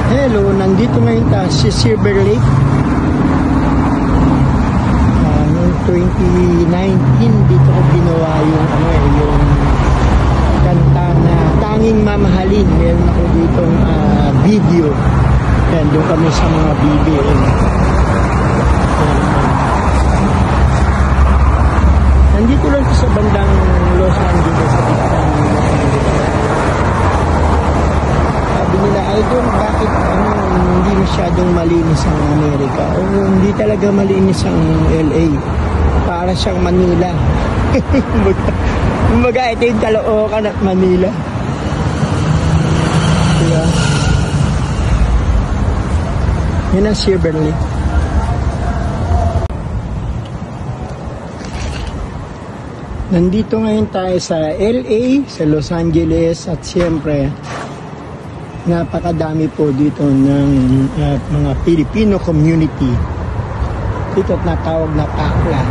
Hello, nandito ngayon tayo sa Silver Lake. Noong 2019 dito ko ginawa yung yung kanta na Tanging Mamahalin. Meron ako ditong video. Yan, doon kami sa mga BBM. Nandito lang sa bandang Los Angeles, sa bitang Los Angeles. Sabi nila, idol, bakit hindi masyadong malinis ang Amerika? O hindi talaga malinis ang LA. Para siyang Manila. Kumbaga, ito yung Caloocan at Manila. Diba? Yan ang Silver Lake. Nandito ngayon tayo sa LA, sa Los Angeles, at siyempre napakadami po dito ng mga Filipino community. Dito at natawag na Pakla.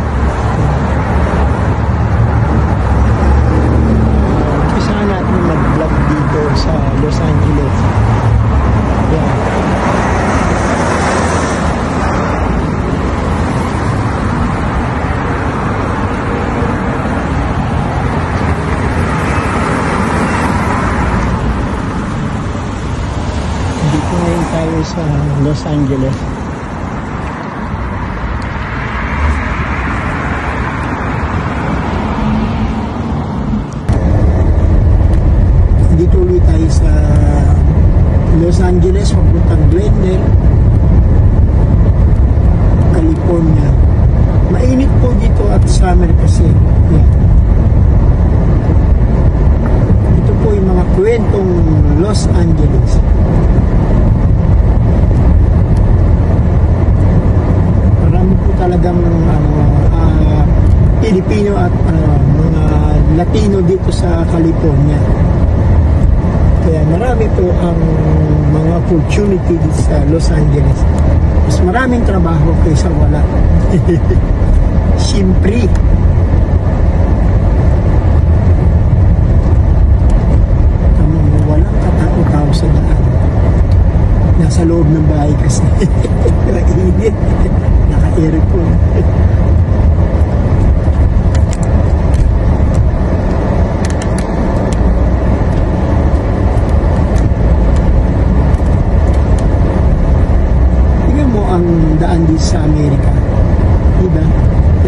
Umpisa natin mag-vlog dito sa Los Angeles. Yeah. Ngayon tayo sa Los Angeles. Dito ulit tayo sa Los Angeles, papuntang Glendale, California. Mainit po dito at summer kasi. Yeah. Ito po yung mga kwentong Los Angeles. Talagang Pilipino at mga Latino dito sa California. Kaya marami po ang mga opportunity dito sa Los Angeles. Mas maraming trabaho kaysa wala. Siyempre. Walang katao-tao sa daan. Nasa loob ng bahay kasi. Init. Naka-aircon. Tingnan mo ang daan dito sa Amerika. Diba?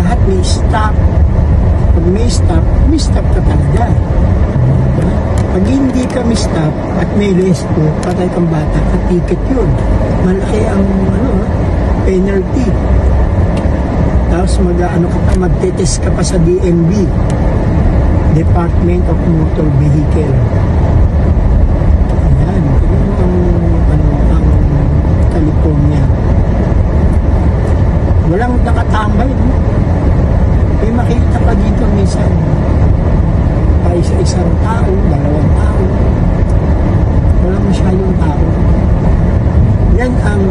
Lahat may stop. Pag may stop ka talaga. Diba? Pag hindi ka may stop at may resto, patay kang bata, at ticket yun. Malaki ang penalty. Tapos magte-test ka pa sa DMV, Department of Motor Vehicle. Ayan, ang California. Walang nakatambay, no? May makita pa dito minsan. Pa isang tao, dalawang tao. Walang masyadong tao. Yan ang